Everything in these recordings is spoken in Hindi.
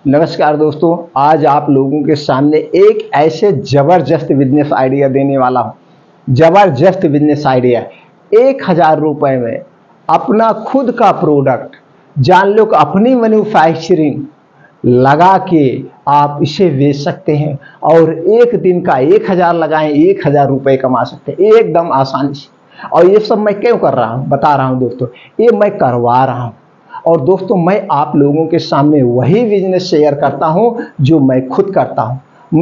नमस्कार दोस्तों, आज आप लोगों के सामने एक ऐसे जबरदस्त बिजनेस आइडिया देने वाला हूँ। जबरदस्त बिजनेस आइडिया, 1,000 रुपए में अपना खुद का प्रोडक्ट, जान लो कि अपनी मैन्युफैक्चरिंग लगा के आप इसे बेच सकते हैं और एक दिन का 1,000 लगाएं, 1,000 रुपए कमा सकते हैं एकदम आसानी से। और ये सब मैं क्यों कर रहा हूँ, बता रहा हूँ दोस्तों, ये मैं करवा रहा हूँ। और दोस्तों, मैं आप लोगों के सामने वही बिजनेस शेयर करता हूं जो मैं खुद करता हूं।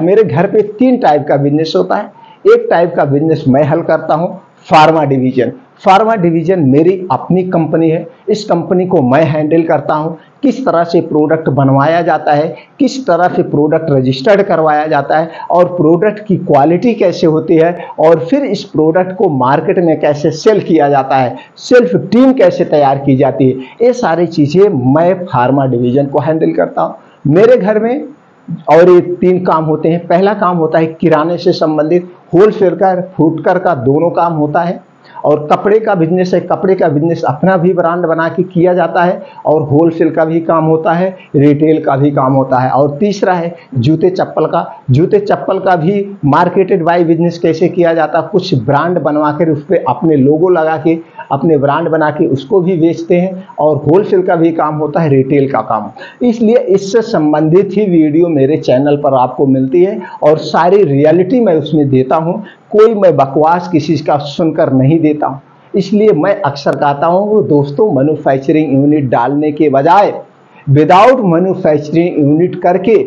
मेरे घर पे 3 टाइप का बिजनेस होता है। एक टाइप का बिजनेस मैं हल करता हूं, फार्मा डिवीजन। फार्मा डिवीजन मेरी अपनी कंपनी है। इस कंपनी को मैं हैंडल करता हूं। किस तरह से प्रोडक्ट बनवाया जाता है, किस तरह से प्रोडक्ट रजिस्टर्ड करवाया जाता है और प्रोडक्ट की क्वालिटी कैसे होती है और फिर इस प्रोडक्ट को मार्केट में कैसे सेल किया जाता है, सेल्फ टीम कैसे तैयार की जाती है, ये सारी चीज़ें मैं फार्मा डिवीजन को हैंडल करता हूँ। मेरे घर में और ये 3 काम होते हैं। पहला काम होता है किराने से संबंधित, होलसेल का, फुटकर का, दोनों काम होता है। और कपड़े का बिजनेस है। कपड़े का बिजनेस अपना भी ब्रांड बना के किया जाता है और होलसेल का भी काम होता है, रिटेल का भी काम होता है। और तीसरा है जूते चप्पल का। जूते चप्पल का भी मार्केटेड बाय बिजनेस कैसे किया जाता है, कुछ ब्रांड बनवा कर उस पर अपने लोगो लगा के, अपने ब्रांड बना के उसको भी बेचते हैं। और होलसेल का भी काम होता है, रिटेल का काम। इसलिए इससे संबंधित ही वीडियो मेरे चैनल पर आपको मिलती है और सारी रियलिटी मैं उसमें देता हूँ। कोई मैं बकवास किसी का सुनकर नहीं देता हूँ। इसलिए मैं अक्सर कहता हूँ दोस्तों, मैन्युफैक्चरिंग यूनिट डालने के बजाय विदाउट मैन्युफैक्चरिंग यूनिट करके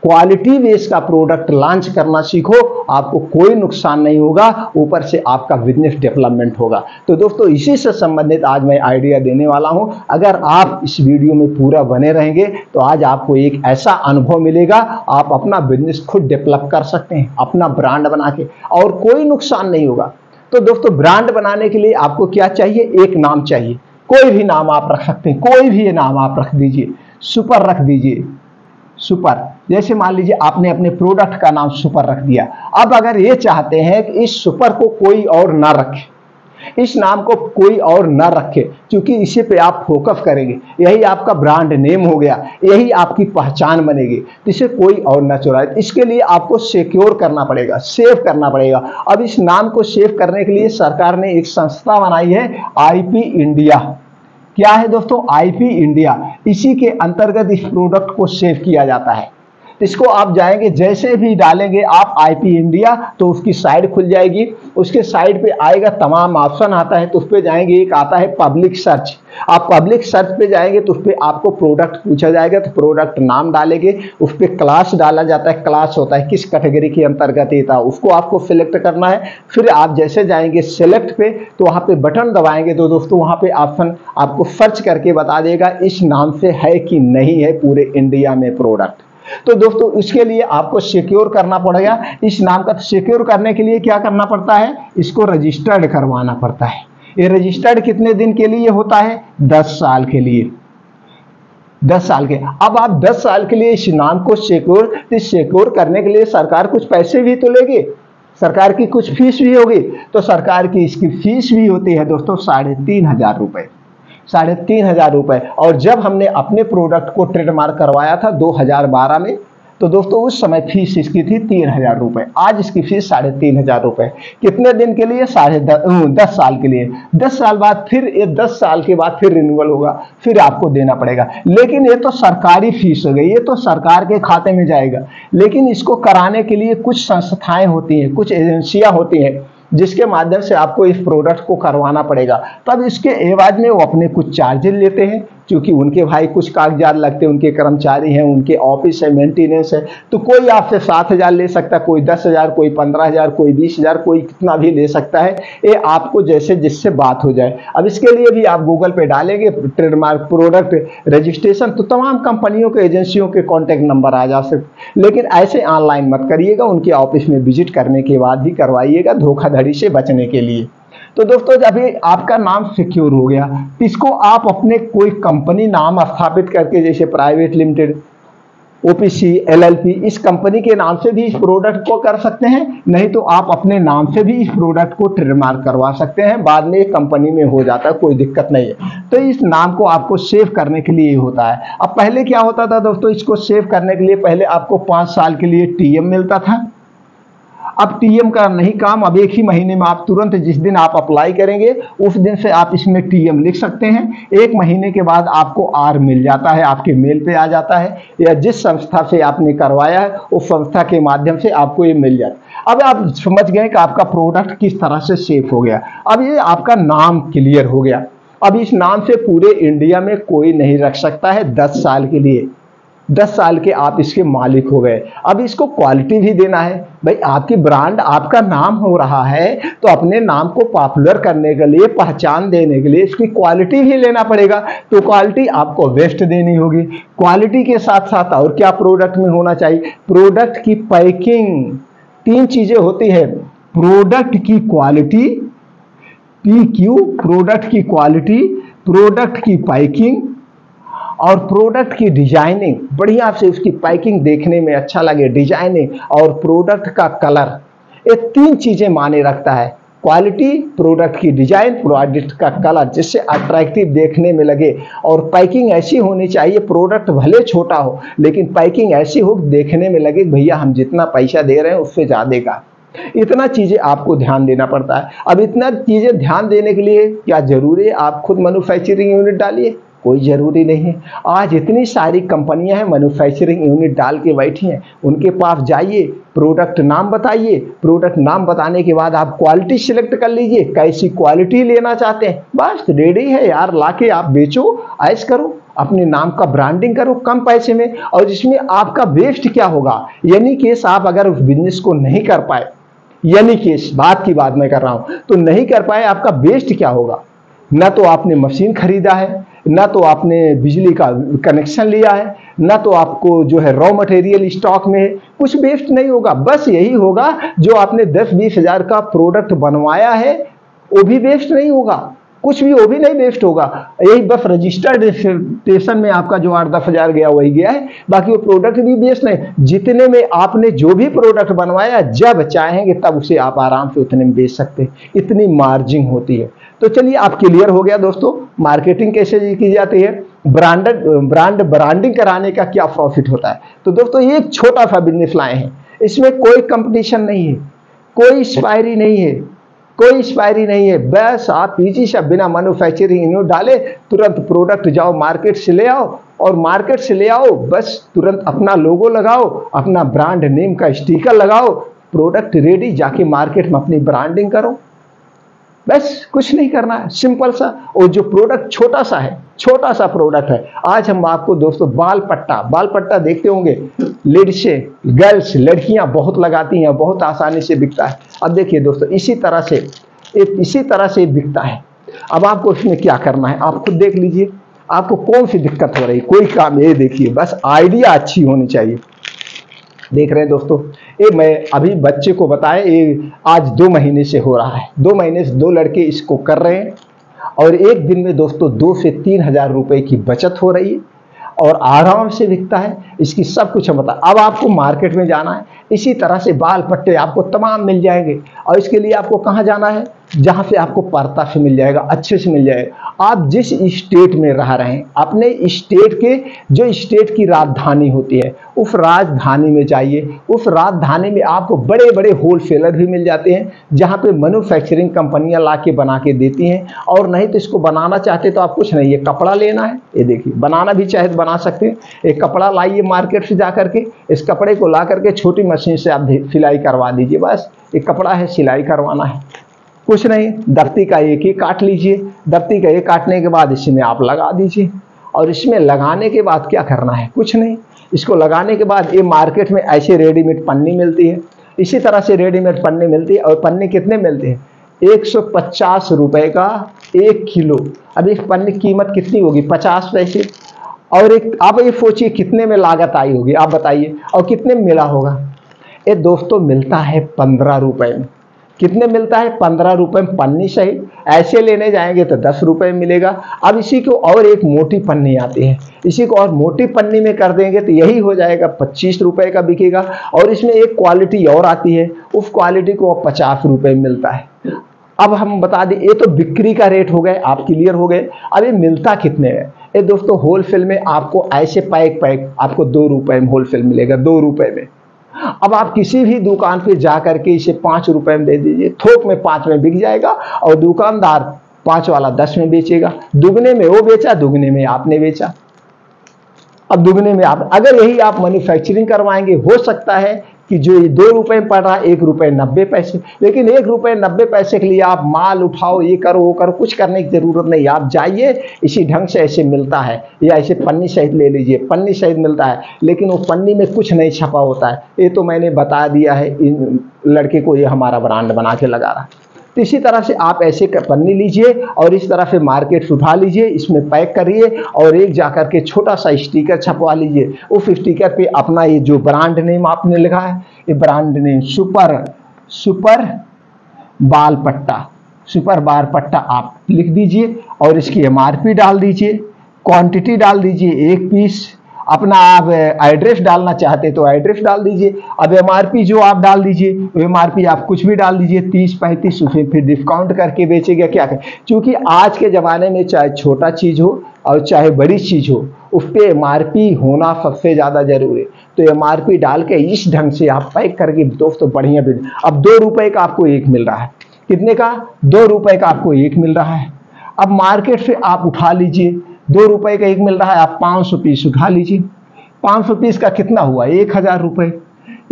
क्वालिटी बेस का प्रोडक्ट लॉन्च करना सीखो। आपको कोई नुकसान नहीं होगा, ऊपर से आपका बिजनेस डेवलपमेंट होगा। तो दोस्तों, इसी से संबंधित आज मैं आइडिया देने वाला हूं। अगर आप इस वीडियो में पूरा बने रहेंगे तो आज आपको एक ऐसा अनुभव मिलेगा, आप अपना बिजनेस खुद डेवलप कर सकते हैं अपना ब्रांड बना के, और कोई नुकसान नहीं होगा। तो दोस्तों, ब्रांड बनाने के लिए आपको क्या चाहिए? एक नाम चाहिए। कोई भी नाम आप रख सकते हैं, कोई भी नाम आप रख दीजिए। सुपर रख दीजिए, सुपर। जैसे मान लीजिए आपने अपने प्रोडक्ट का नाम सुपर रख दिया। अब अगर ये चाहते हैं कि इस सुपर को कोई और ना रखे, इस नाम को कोई और ना रखे, क्योंकि इसी पे आप फोकस करेंगे, यही आपका ब्रांड नेम हो गया, यही आपकी पहचान बनेगी, तो इसे कोई और ना चुराए। इसके लिए आपको सिक्योर करना पड़ेगा, सेव करना पड़ेगा। अब इस नाम को सेव करने के लिए सरकार ने एक संस्था बनाई है, आईपी इंडिया। क्या है दोस्तों? IP India. इसी के अंतर्गत इस प्रोडक्ट को सेव किया जाता है। इसको आप जाएंगे, जैसे भी डालेंगे आप आईपी इंडिया, तो उसकी साइड खुल जाएगी। उसके साइड पे आएगा, तमाम ऑप्शन आता है, तो उस पर जाएंगे, एक आता है पब्लिक सर्च। आप पब्लिक सर्च पे जाएंगे तो उस पर आपको प्रोडक्ट पूछा जाएगा, तो प्रोडक्ट नाम डालेंगे, उस पर क्लास डाला जाता है। क्लास होता है किस कैटेगरी के अंतर्गत ये था, उसको आपको सिलेक्ट करना है। फिर आप जैसे जाएंगे सिलेक्ट पे, तो वहाँ पे बटन दबाएंगे तो दोस्तों वहाँ पे ऑप्शन आपको सर्च करके बता देगा इस नाम से है कि नहीं है पूरे इंडिया में प्रोडक्ट। तो दोस्तों, इसके लिए आपको सिक्योर करना पड़ेगा इस नाम का। सिक्योर करने के लिए क्या करना पड़ता है? इसको रजिस्टर्ड करवाना पड़ता है। ये रजिस्टर्ड कितने दिन के लिए होता है? 10 साल के लिए। 10 साल के। अब आप 10 साल के लिए इस नाम को सिक्योर करने के लिए सरकार कुछ पैसे भी तो लेगी, सरकार की कुछ फीस भी होगी। तो सरकार की इसकी फीस भी होती है दोस्तों 3,500 रुपए। 3,500 रुपए। और जब हमने अपने प्रोडक्ट को ट्रेडमार्क करवाया था 2012 में, तो दोस्तों उस समय फीस इसकी थी 3,000 रुपए। आज इसकी फीस 3,500 रुपए। कितने दिन के लिए? 10 साल के लिए। 10 साल बाद फिर, ये 10 साल के बाद फिर रिन्यूअल होगा, फिर आपको देना पड़ेगा। लेकिन ये तो सरकारी फीस हो गई, ये तो सरकार के खाते में जाएगा। लेकिन इसको कराने के लिए कुछ संस्थाएं होती हैं, कुछ एजेंसियां होती हैं, जिसके माध्यम से आपको इस प्रोडक्ट को करवाना पड़ेगा। तब इसके एवज में वो अपने कुछ चार्जेस लेते हैं, क्योंकि उनके भाई कुछ कागजात लगते हैं, उनके कर्मचारी हैं, उनके ऑफिस है, मेंटेनेंस है। तो कोई आपसे 7,000 ले सकता है, कोई 10,000, कोई 15,000, कोई 20,000, कोई कितना भी ले सकता है। ये आपको जैसे जिससे बात हो जाए। अब इसके लिए भी आप गूगल पे डालेंगे ट्रेडमार्क प्रोडक्ट रजिस्ट्रेशन, तो तमाम कंपनियों के, एजेंसियों के कॉन्टैक्ट नंबर आ जा सकते। लेकिन ऐसे ऑनलाइन मत करिएगा, उनके ऑफिस में विजिट करने के बाद ही करवाइएगा, धोखाधड़ी से बचने के लिए। तो दोस्तों, जब आपका नाम सिक्योर हो गया, इसको आप अपने कोई कंपनी नाम स्थापित करके, जैसे प्राइवेट लिमिटेड, ओपीसी, एलएलपी, इस कंपनी के नाम से भी इस प्रोडक्ट को कर सकते हैं, नहीं तो आप अपने नाम से भी इस प्रोडक्ट को ट्रेडमार्क करवा सकते हैं। बाद में कंपनी में हो जाता है, कोई दिक्कत नहीं है। तो इस नाम को आपको सेव करने के लिए होता है। अब पहले क्या होता था दोस्तों, इसको सेव करने के लिए पहले आपको 5 साल के लिए टीएम मिलता था। अब टीएम का नहीं काम, अब एक ही महीने में आप तुरंत जिस दिन आप अप्लाई करेंगे उस दिन से आप इसमें टीएम लिख सकते हैं। एक महीने के बाद आपको आर मिल जाता है, आपके मेल पे आ जाता है, या जिस संस्था से आपने करवाया है उस संस्था के माध्यम से आपको ये मिल जाता है। अब आप समझ गए कि आपका प्रोडक्ट किस तरह से सेव हो गया। अब ये आपका नाम क्लियर हो गया। अब इस नाम से पूरे इंडिया में कोई नहीं रख सकता है 10 साल के लिए। 10 साल के आप इसके मालिक हो गए। अब इसको क्वालिटी भी देना है भाई, आपकी ब्रांड, आपका नाम हो रहा है तो अपने नाम को पॉपुलर करने के लिए, पहचान देने के लिए इसकी क्वालिटी भी लेना पड़ेगा। तो क्वालिटी आपको बेस्ट देनी होगी। क्वालिटी के साथ साथ और क्या प्रोडक्ट में होना चाहिए, प्रोडक्ट की पैकिंग। 3 चीजें होती है, प्रोडक्ट की क्वालिटी, PQ, प्रोडक्ट की क्वालिटी, प्रोडक्ट की पैकिंग और प्रोडक्ट की डिजाइनिंग। बढ़िया से उसकी पैकिंग देखने में अच्छा लगे, डिजाइनिंग और प्रोडक्ट का कलर, ये 3 चीजें माने रखता है। क्वालिटी, प्रोडक्ट की डिजाइन, प्रोडक्ट का कलर, जिससे अट्रैक्टिव देखने में लगे। और पैकिंग ऐसी होनी चाहिए, प्रोडक्ट भले छोटा हो लेकिन पैकिंग ऐसी हो देखने में लगे भैया हम जितना पैसा दे रहे हैं उससे ज्यादा का। इतना चीजें आपको ध्यान देना पड़ता है। अब इतना चीजें ध्यान देने के लिए क्या जरूरी है आप खुद मैन्युफैक्चरिंग यूनिट डालिए? कोई जरूरी नहीं है। आज इतनी सारी कंपनियां हैं मैन्युफैक्चरिंग यूनिट डाल के बैठी हैं, उनके पास जाइए, प्रोडक्ट नाम बताइए, प्रोडक्ट नाम बताने के बाद आप क्वालिटी सिलेक्ट कर लीजिए, कैसी क्वालिटी लेना चाहते हैं, बस रेडी है यार, लाके आप बेचो, ऐश करो, अपने नाम का ब्रांडिंग करो कम पैसे में। और जिसमें आपका वेस्ट क्या होगा, यानी केस आप अगर उस बिजनेस को नहीं कर पाए, यानी केस बात की बात मैं कर रहा हूं, तो नहीं कर पाए, आपका वेस्ट क्या होगा? ना तो आपने मशीन खरीदा है, ना तो आपने बिजली का कनेक्शन लिया है, ना तो आपको जो है रॉ मटेरियल स्टॉक में, कुछ वेस्ट नहीं होगा। बस यही होगा जो आपने 10-20 हजार का प्रोडक्ट बनवाया है वो भी वेस्ट नहीं होगा, कुछ भी वो भी नहीं वेस्ट होगा। यही बस रजिस्टर्ड में आपका जो 8-10 हजार गया वही गया है, बाकी वो प्रोडक्ट भी वेस्ट नहीं। जितने में आपने जो भी प्रोडक्ट बनवाया, जब चाहेंगे तब उसे आप आराम से उतने में बेच सकते हैं, इतनी मार्जिन होती है। तो चलिए आप क्लियर हो गया दोस्तों, मार्केटिंग कैसे की जाती है, ब्रांडिंग कराने का क्या प्रॉफिट होता है। तो दोस्तों ये एक छोटा सा बिजनेस लाए हैं, इसमें कोई कंपटीशन नहीं है, कोई एक्सपायरी नहीं है, कोई एक्सपायरी नहीं है। बस आप इजी से बिना मैन्युफैक्चरिंग यूनिट डाले तुरंत प्रोडक्ट जाओ मार्केट से ले आओ, और मार्केट से ले आओ बस तुरंत अपना लोगो लगाओ, अपना ब्रांड नेम का स्टिकर लगाओ, प्रोडक्ट रेडी, जाके मार्केट में अपनी ब्रांडिंग करो, बस कुछ नहीं करना है, सिंपल सा। और जो प्रोडक्ट छोटा सा है, छोटा सा प्रोडक्ट है। आज हम आपको दोस्तों बाल पट्टा देखते होंगे, लेडीज गर्ल्स लड़कियां बहुत लगाती हैं, बहुत आसानी से बिकता है। अब देखिए दोस्तों इसी तरह से बिकता है। अब आपको इसमें क्या करना है, आप खुद देख लीजिए आपको कौन सी दिक्कत हो रही, कोई काम, ये देखिए बस आइडिया अच्छी होनी चाहिए। देख रहे हैं दोस्तों, ये मैं अभी बच्चे को बताया, ये आज 2 महीने से हो रहा है, 2 महीने से 2 लड़के इसको कर रहे हैं, और एक दिन में दोस्तों 2 से 3 हजार रुपए की बचत हो रही है, और आराम से बिकता है। इसकी सब कुछ हम बता। अब आपको मार्केट में जाना है, इसी तरह से बाल पट्टे आपको तमाम मिल जाएंगे, और इसके लिए आपको कहाँ जाना है, जहाँ से आपको पर्ता से मिल जाएगा, अच्छे से मिल जाएगा। आप जिस स्टेट में रह रहे हैं, अपने स्टेट के जो स्टेट की राजधानी होती है उस राजधानी में जाइए। उस राजधानी में आपको बड़े बड़े होलसेलर भी मिल जाते हैं, जहाँ पे मैन्युफैक्चरिंग कंपनियां ला के बना के देती हैं। और नहीं तो इसको बनाना चाहते तो आप कुछ नहीं, ये कपड़ा लेना है, ये देखिए बनाना भी चाहे तो बना सकते हैं। एक कपड़ा लाइए मार्केट से जा करके, इस कपड़े को ला करके छोटी मशीन से आप सिलाई करवा दीजिए, बस एक कपड़ा है, सिलाई करवाना है, कुछ नहीं। दफ्ती का एक ही काट लीजिए, दफ्ती का एक काटने के बाद इसमें आप लगा दीजिए, और इसमें लगाने के बाद क्या करना है, कुछ नहीं। इसको लगाने के बाद ये मार्केट में ऐसे रेडीमेड पन्नी मिलती है, इसी तरह से रेडीमेड पन्नी मिलती है। और पन्नी कितने मिलते हैं, 150 रुपए का 1 किलो। अब इस पन्नी की कीमत कितनी होगी, 50 पैसे। और एक आप ये सोचिए कितने में लागत आई होगी, आप बताइए, और कितने में मिला होगा। ये दोस्तों मिलता है 15 रुपए में। कितने मिलता है? 15 रुपए में पन्नी सही। ऐसे लेने जाएंगे तो 10 रुपए में मिलेगा। अब इसी को और एक मोटी पन्नी आती है, इसी को और मोटी पन्नी में कर देंगे तो यही हो जाएगा 25 रुपए का बिकेगा। और इसमें एक क्वालिटी और आती है, उस क्वालिटी को 50 रुपए में मिलता है। अब हम बता दें, ये तो बिक्री का रेट हो गए, आप क्लियर हो गए। अब ये मिलता कितने में? ये दोस्तों होलसेल में आपको ऐसे पैक आपको 2 रुपए में होलसेल मिलेगा, 2 रुपए में। अब आप किसी भी दुकान पे जा करके इसे 5 रुपए में दे दीजिए, थोक में 5 में बिक जाएगा और दुकानदार 5 वाला 10 में बेचेगा। दुगने में वो बेचा, दुगने में आपने बेचा। अब दुगने में आप अगर यही आप मैन्युफैक्चरिंग करवाएंगे, हो सकता है कि जो 2 रुपए में पड़ रहा है 1 रुपए 90 पैसे, लेकिन 1 रुपए 90 पैसे के लिए आप माल उठाओ, ये करो वो करो, कुछ करने की जरूरत नहीं। आप जाइए, इसी ढंग से ऐसे मिलता है, या ऐसे पन्नी सहित ले लीजिए, पन्नी सहित मिलता है, लेकिन वो पन्नी में कुछ नहीं छपा होता है। ये तो मैंने बता दिया है इन लड़के को, ये हमारा ब्रांड बना के लगा रहा है। तो इसी तरह से आप ऐसे पन्नी लीजिए और इस तरह से मार्केट से उठा लीजिए, इसमें पैक करिए और एक जाकर के छोटा सा स्टिकर छपवा लीजिए। उस स्टिकर पे अपना ये जो ब्रांड नेम आपने लिखा है, ये ब्रांड नेम सुपर बाल पट्टा आप लिख दीजिए और इसकी MRP डाल दीजिए, क्वांटिटी डाल दीजिए 1 पीस। अपना आप एड्रेस डालना चाहते तो एड्रेस डाल दीजिए। अब MRP जो आप डाल दीजिए, MRP आप कुछ भी डाल दीजिए, 30-35 रुपये, फिर डिस्काउंट करके बेचेगा। क्या करें, क्योंकि आज के ज़माने में चाहे छोटा चीज़ हो और चाहे बड़ी चीज़ हो, उस पर MRP होना सबसे ज़्यादा जरूरी है। तो MRP डाल के इस ढंग से आप पैक करके दोस्तों बढ़िया बिजनेस। अब 2 रुपये का आपको एक मिल रहा है, कितने का? 2 रुपये का आपको एक मिल रहा है। अब मार्केट से आप उठा लीजिए, 2 रुपये का एक मिल रहा है, आप 500 पीस उठा लीजिए। 500 पीस का कितना हुआ? 1000 रुपये।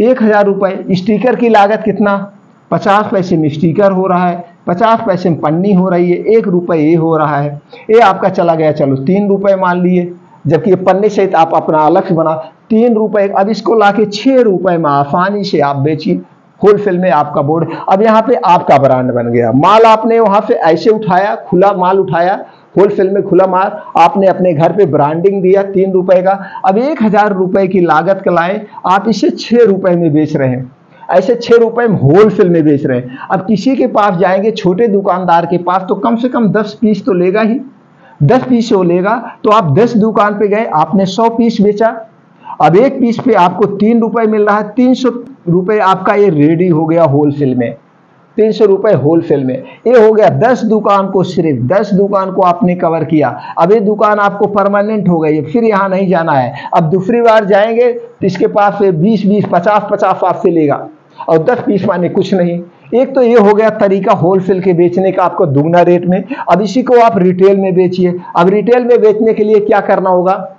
1000 रुपये। स्टिकर की लागत कितना? 50 पैसे में स्टिकर हो रहा है, 50 पैसे में पन्नी हो रही है, 1 रुपये ये हो रहा है। ये आपका चला गया, चलो 3 रुपये मान लिए, जबकि ये पन्नी सहित आप अपना अलग से बना 3 रुपये। अब इसको लाके 6 रुपये में आसानी से आप बेचिए। होलसेल में आपका बोर्ड, अब यहाँ पे आपका ब्रांड बन गया। माल आपने वहां से ऐसे उठाया, खुला माल उठाया, होलसेल में खुला माल आपने अपने घर पे ब्रांडिंग दिया 3 रुपए का। अब 1000 रुपए की लागत का लाए, आप इसे 6 रुपए में बेच रहे हैं, ऐसे 6 रुपए में होलसेल में बेच रहे हैं। अब किसी के पास जाएंगे, छोटे दुकानदार के पास, तो कम से कम 10 पीस तो लेगा ही। 10 पीस वो लेगा तो आप 10 दुकान पे गए, आपने 100 पीस बेचा। अब 1 पीस पे आपको 3 रुपए मिल रहा है, 300 रुपए आपका ये रेडी हो गया होलसेल में। 300 रुपए होलसेल में, ये हो गया 10 दुकान को, सिर्फ 10 दुकान को आपने कवर किया। अब ये दुकान आपको परमानेंट हो गई, फिर यहाँ नहीं जाना है। अब दूसरी बार जाएंगे तो इसके पास से 20-20, 50-50 आपसे लेगा और 10 पीस माने कुछ नहीं। एक तो ये हो गया तरीका होलसेल के बेचने का, आपको दुगना रेट में। अब इसी को आप रिटेल में बेचिए। अब रिटेल में बेचने के लिए क्या करना होगा?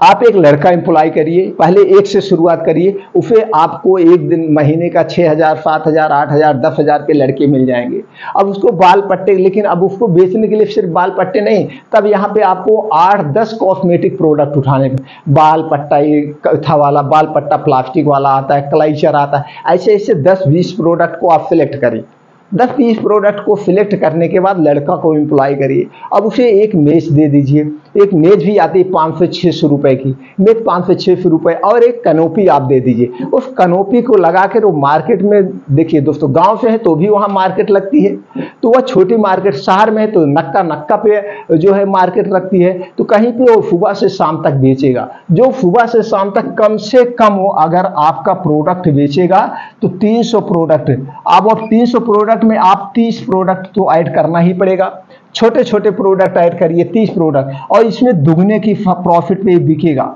आप एक लड़का एम्प्लॉय करिए, पहले 1 से शुरुआत करिए, उसे आपको एक दिन महीने का 6000, 7000, 8000, 10,000 के लड़के मिल जाएंगे। अब उसको बाल पट्टे, लेकिन अब उसको बेचने के लिए सिर्फ बाल पट्टे नहीं, तब यहाँ पे आपको 8-10 कॉस्मेटिक प्रोडक्ट उठाने, बाल पट्टा, ये कथा वाला बाल पट्टा प्लास्टिक वाला आता है, क्लाइचर आता है, ऐसे ऐसे 10-20 प्रोडक्ट को आप सिलेक्ट करिए। 10-20 प्रोडक्ट को सिलेक्ट करने के बाद लड़का को एम्प्लॉय करिए। अब उसे एक मेज दे दीजिए, एक मेज भी आती है 500-600 रुपए की, मेज 500-600 रुपए, और एक कनोपी आप दे दीजिए। उस कनोपी को लगा कर वो मार्केट में, देखिए दोस्तों, गांव से है तो भी वहाँ मार्केट लगती है, तो वह छोटी मार्केट, शहर में है तो नक्का पे जो है मार्केट लगती है, तो कहीं पे वो सुबह से शाम तक बेचेगा। जो सुबह से शाम तक कम से कम वो अगर आपका प्रोडक्ट बेचेगा तो 300 प्रोडक्ट, अब 300 प्रोडक्ट में आप 30 प्रोडक्ट तो ऐड करना ही पड़ेगा। छोटे छोटे प्रोडक्ट ऐड करिए, 30 प्रोडक्ट, और इसमें दुगने की प्रॉफिट पे बिकेगा।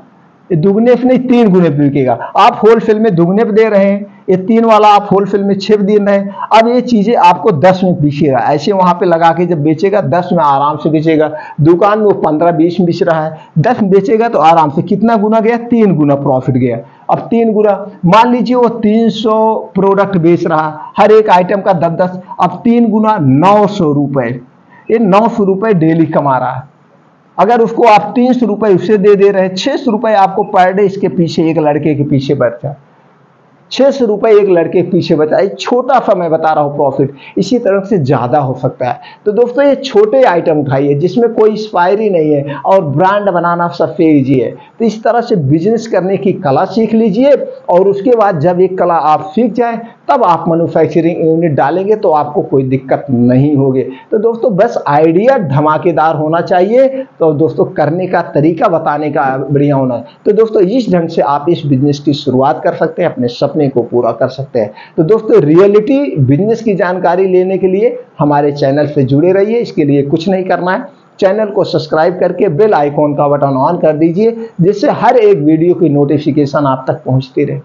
दुगने से नहीं, 3 गुने पे बिकेगा। आप होलसेल में दुगने पे दे रहे हैं, ये 3 वाला आप होलसेल में 6 दे रहे हैं। अब ये चीजें आपको 10 में बेचेगा, ऐसे वहां पे लगा के जब बेचेगा 10 में आराम से बेचेगा। दुकान में वो 15-20 में बेच रहा है, 10 में बेचेगा तो आराम से कितना गुना गया? 3 गुना प्रॉफिट गया। अब 3 गुना, मान लीजिए वो 300 प्रोडक्ट बेच रहा, हर एक आइटम का 10-10, अब 3 गुना 900 रुपए, ये 900 रुपए डेली कमा रहा है। अगर उसको आप 300 रुपए उससे दे रहे हैं, 600 रुपए आपको पर डे इसके पीछे, एक लड़के के पीछे बचता, 600 रुपए एक लड़के के पीछे बचाए, छोटा सा मैं बता रहा हूँ प्रॉफिट, इसी तरह से ज़्यादा हो सकता है। तो दोस्तों ये छोटे आइटम उठाइए जिसमें कोई एक्सपायरी नहीं है और ब्रांड बनाना सबसे ईजी है। तो इस तरह से बिजनेस करने की कला सीख लीजिए और उसके बाद जब एक कला आप सीख जाए तब आप मैन्युफैक्चरिंग यूनिट डालेंगे तो आपको कोई दिक्कत नहीं होगी। तो दोस्तों बस आइडिया धमाकेदार होना चाहिए, तो दोस्तों करने का तरीका बताने का बढ़िया होना है। तो दोस्तों इस ढंग से आप इस बिजनेस की शुरुआत कर सकते हैं, अपने सपने को पूरा कर सकते हैं। तो दोस्तों रियलिटी बिजनेस की जानकारी लेने के लिए हमारे चैनल से जुड़े रहिए। इसके लिए कुछ नहीं करना है, चैनल को सब्सक्राइब करके बेल आइकॉन का बटन ऑन कर दीजिए जिससे हर एक वीडियो की नोटिफिकेशन आप तक पहुंचती रहे।